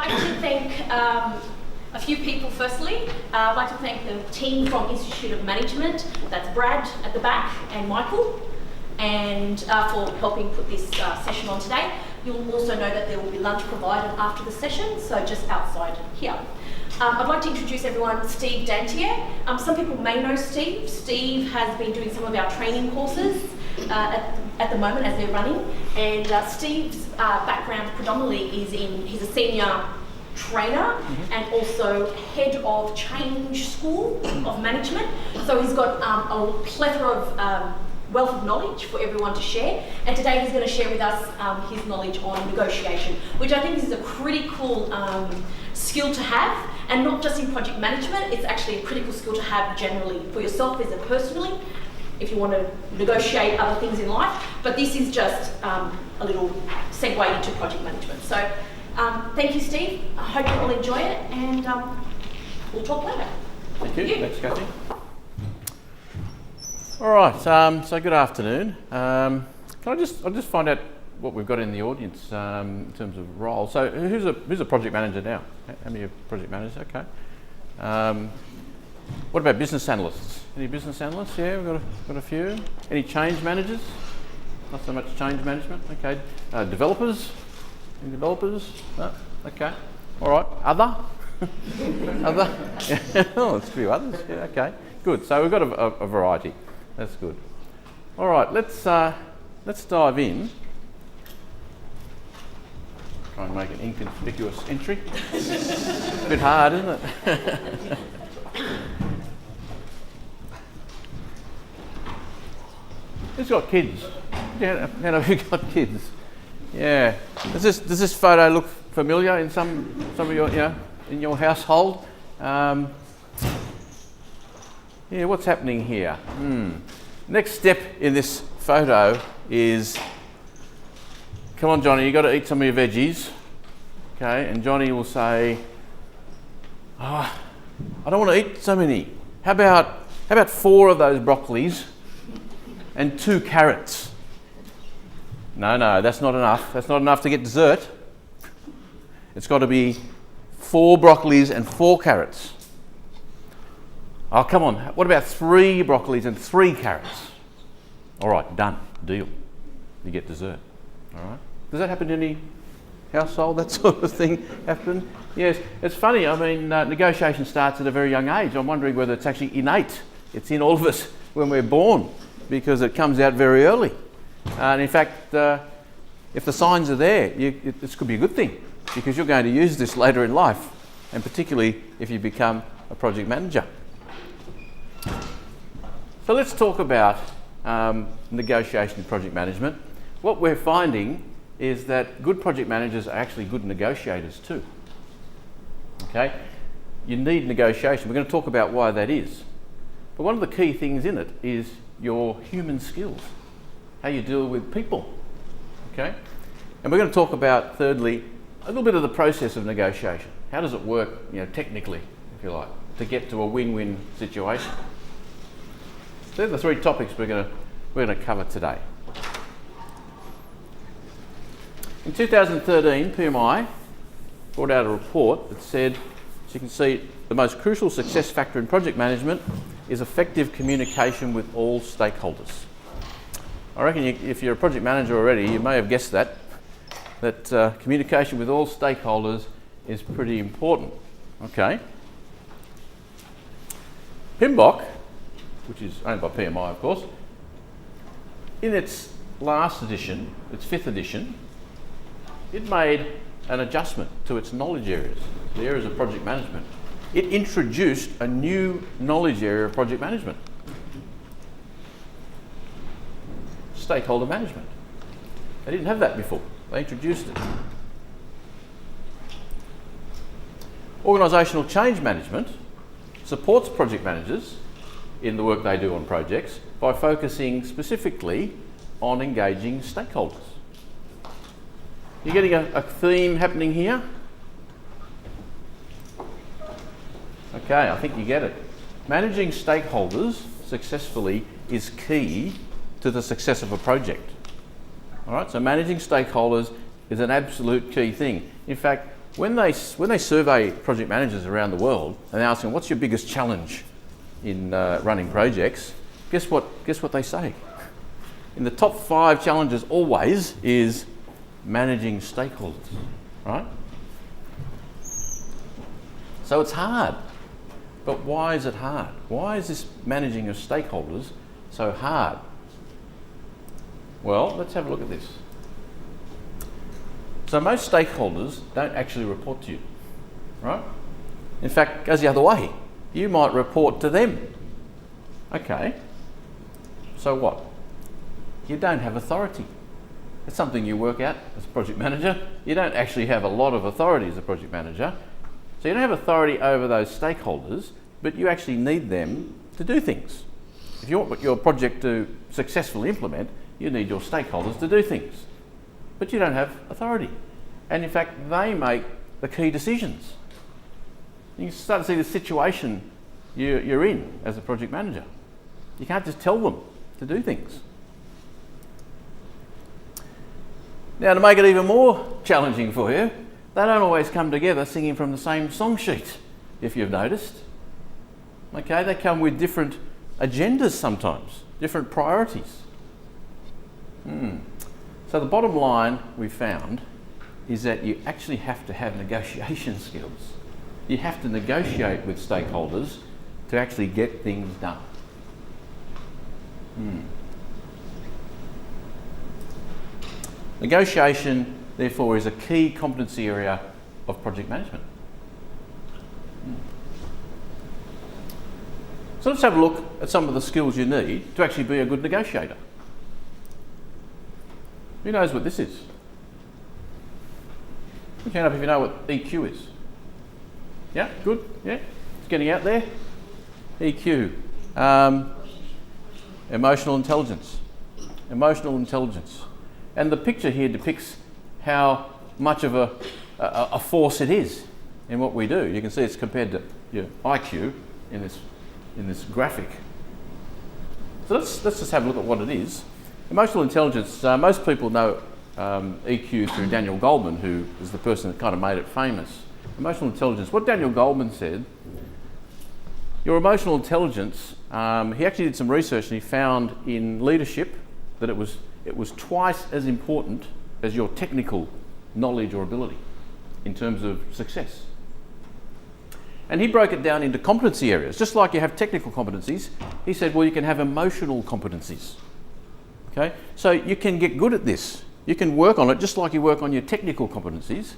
like to thank a few people firstly. I'd like to thank the team from Institute of Management, that's Brad at the back and Michael, and for helping put this session on today. You'll also know that there will be lunch provided after the session, so just outside here. I'd like to introduce everyone, Steve Dantier. Some people may know Steve. Steve has been doing some of our training courses at the moment as they're running, and Steve's background predominantly is he's a senior trainer and also head of Change School of Management. So he's got a plethora of wealth of knowledge for everyone to share, and today he's going to share with us his knowledge on negotiation, which I think is a critical skill to have, and not just in project management. It's actually a critical skill to have generally for yourself as a personally, if you want to negotiate other things in life, but this is just a little segue into project management. So thank you, Steve. I hope you all enjoy it, and we'll talk later. Thank you. Thanks, Kathy. All right, so good afternoon. I'll just find out what we've got in the audience in terms of role. So who's a project manager now? How many are project managers? Okay. What about business analysts? Any business analysts? Yeah, we've got a few. Any change managers? Not so much change management. Okay. Developers? Any developers? No? Okay. All right. Other? Other? Yeah. Oh, there's a few others. Yeah. Okay. Good. So we've got a variety. That's good. All right. Let's dive in. Try and make an inconspicuous entry. It's a bit hard, isn't it? Who's got kids? How many of you got kids? Yeah. Does this photo look familiar in some of your in your household? Yeah. What's happening here? Next step in this photo is, come on, Johnny, you got to eat some of your veggies. Okay, and Johnny will say, "Oh, I don't want to eat so many. How about 4 of those broccolis and 2 carrots?" No, that's not enough. That's not enough to get dessert. It's got to be 4 broccolis and 4 carrots. Oh, come on. What about 3 broccolis and 3 carrots? All right, done. Deal. You get dessert. All right. Does that happen in any household? That sort of thing happen? Yes. It's funny. I mean, negotiation starts at a very young age. I'm wondering whether it's actually innate. It's in all of us when we're born, because it comes out very early. And in fact, if the signs are there, this could be a good thing, because you're going to use this later in life, and particularly if you become a project manager. So let's talk about negotiation and project management. What we're finding is that good project managers are actually good negotiators too. Okay? You need negotiation. We're going to talk about why that is. But one of the key things in it is your human skills, how you deal with people. Okay? And we're going to talk about, thirdly, a little bit of the process of negotiation. How does it work, technically, if you like, to get to a win-win situation? So they're the 3 topics we're going to cover today. In 2013, PMI brought out a report that said, as you can see, the most crucial success factor in project management is effective communication with all stakeholders. I reckon if you're a project manager already, you may have guessed that communication with all stakeholders is pretty important. Okay. PMBOK, which is owned by PMI, of course, in its last edition, its 5th edition, it made an adjustment to its knowledge areas, the areas of project management. It introduced a new knowledge area of project management: stakeholder management. They didn't have that before. They introduced it. Organisational change management supports project managers in the work they do on projects by focusing specifically on engaging stakeholders. You're getting a theme happening here? Okay, I think you get it. Managing stakeholders successfully is key to the success of a project. All right, so managing stakeholders is an absolute key thing. In fact, when they survey project managers around the world and they ask them, what's your biggest challenge in running projects, guess what they say? In the top 5 challenges always is managing stakeholders, right? So it's hard. But why is it hard? Why is this managing of stakeholders so hard? Well, let's have a look at this. So most stakeholders don't actually report to you, right? In fact, it goes the other way. You might report to them. Okay, so what? You don't have authority. It's something you work out as a project manager. You don't actually have a lot of authority as a project manager. So you don't have authority over those stakeholders, but you actually need them to do things. If you want your project to successfully implement, you need your stakeholders to do things. But you don't have authority. And in fact, they make the key decisions. You can start to see the situation you're in as a project manager. You can't just tell them to do things. Now, to make it even more challenging for you, they don't always come together singing from the same song sheet, if you've noticed. Okay, they come with different agendas sometimes, different priorities. So the bottom line we found is that you actually have to have negotiation skills. You have to negotiate with stakeholders to actually get things done. Negotiation, therefore, is a key competency area of project management. So let's have a look at some of the skills you need to actually be a good negotiator. Who knows what this is? Put your hand up if you know what EQ is. Yeah, good, yeah, it's getting out there. EQ, emotional intelligence. Emotional intelligence. And the picture here depicts how much of a force it is in what we do. You can see it's compared to your IQ in this graphic. So let's just have a look at what it is. Emotional intelligence, most people know EQ through Daniel Goleman, who is the person that kind of made it famous. Emotional intelligence, what Daniel Goleman said, your emotional intelligence, he actually did some research and he found in leadership that it was twice as important as your technical knowledge or ability in terms of success. And he broke it down into competency areas. Just like you have technical competencies, he said, well, you can have emotional competencies. Okay? So you can get good at this. You can work on it just like you work on your technical competencies.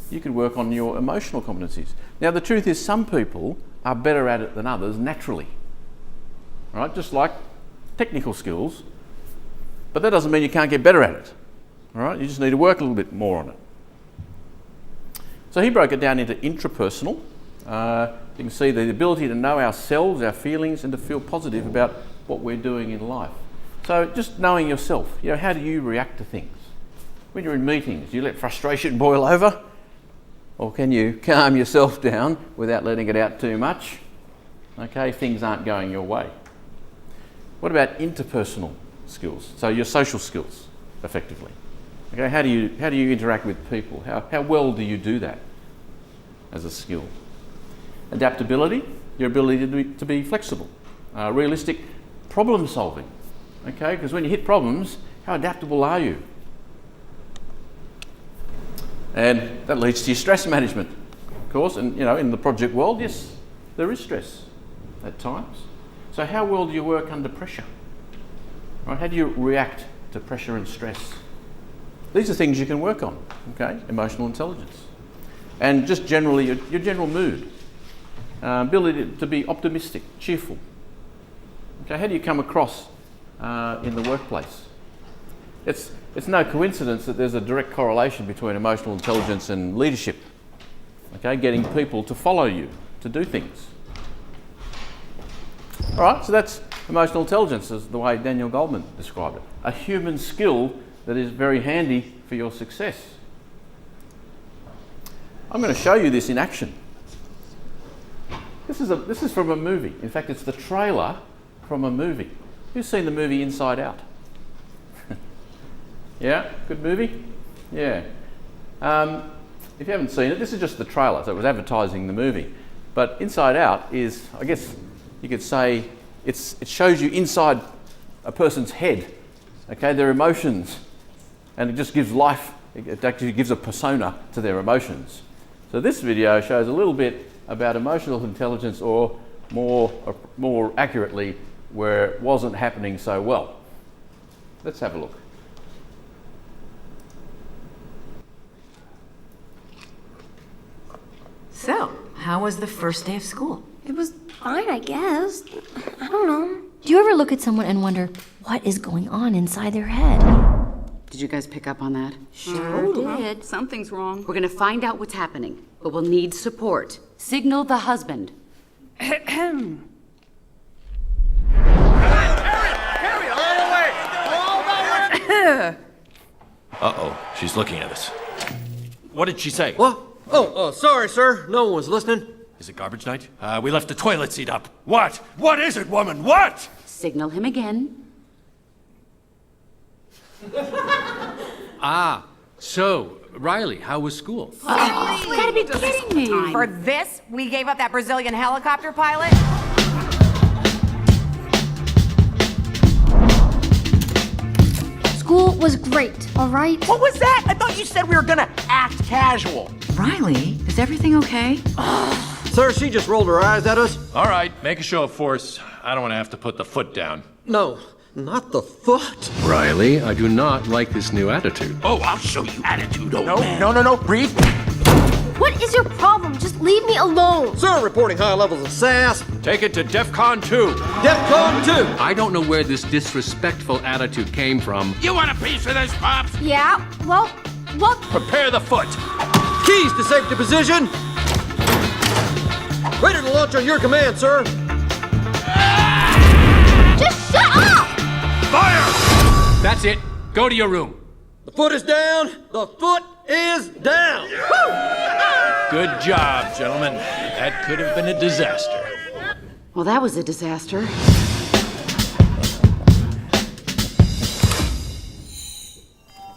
You can work on your emotional competencies. Now, the truth is some people are better at it than others naturally. Right? Just like technical skills. But that doesn't mean you can't get better at it. All right? You just need to work a little bit more on it. So he broke it down into intrapersonal. You can see the ability to know ourselves, our feelings, and to feel positive about what we're doing in life. So just knowing yourself, how do you react to things? When you're in meetings, do you let frustration boil over? Or can you calm yourself down without letting it out too much? Okay, if things aren't going your way. What about interpersonal skills? So your social skills, effectively. Okay, how do you interact with people? How well do you do that as a skill? Adaptability, your ability to be flexible. Realistic problem solving. Okay, because when you hit problems, how adaptable are you? And that leads to your stress management, of course. And in the project world, yes, there is stress at times. So how well do you work under pressure? Right? How do you react to pressure and stress? These are things you can work on. Okay, emotional intelligence, and just generally your general mood, ability to be optimistic, cheerful. Okay, how do you come across in the workplace? It's no coincidence that there's a direct correlation between emotional intelligence and leadership. Okay, getting people to follow you, to do things. All right, so that's emotional intelligence, is the way Daniel Goleman described it. A human skill that is very handy for your success. I'm going to show you this in action. This is from a movie. In fact, it's the trailer from a movie. Who's seen the movie Inside Out? Yeah, good movie? Yeah. if you haven't seen it, this is just the trailer, so it was advertising the movie. But Inside Out is, I guess you could say, it shows you inside a person's head, okay, their emotions, and it just gives life, it actually gives a persona to their emotions. So this video shows a little bit about emotional intelligence, or more accurately, where it wasn't happening so well. Let's have a look. So, how was the first day of school? It was fine, I guess. I don't know. Do you ever look at someone and wonder what is going on inside their head? Did you guys pick up on that? Sure did. Something's wrong. We're gonna find out what's happening, but we'll need support. Signal the husband. Uh-oh, she's looking at us. What did she say? What? Oh, sorry, sir. No one was listening. Is it garbage night? We left the toilet seat up. What? What is it, woman? What? Signal him again. So, Riley, how was school? You gotta be kidding me. For this, we gave up that Brazilian helicopter pilot? School was great, all right? What was that? I thought you said we were gonna act casual. Riley, is everything okay? Sir, she just rolled her eyes at us. All right, make a show of force. I don't want to have to put the foot down. No, not the foot. Riley, I do not like this new attitude. Oh, I'll show you attitude, old man. No. Breathe. What is your problem? Just leave me alone. Sir, reporting high levels of sass. Take it to DEFCON 2. DEFCON 2. I don't know where this disrespectful attitude came from. You want a piece of this, Pops? Yeah, well, look. Prepare the foot. Keys to safety position. Ready to launch on your command, sir. Just shut up! Fire! That's it. Go to your room. The foot is down. The foot is down. Good job, gentlemen. That could have been a disaster. Well, that was a disaster.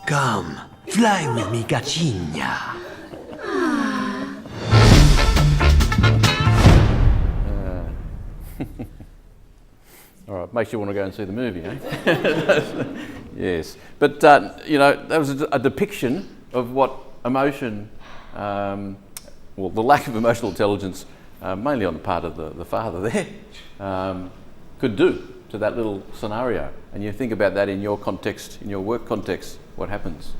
Come, fly with me, Gatinha. All right, makes you want to go and see the movie, eh? Yes, but that was a depiction of what emotion, the lack of emotional intelligence, mainly on the part of the father there, could do to that little scenario. And you think about that in your context, in your work context, what happens?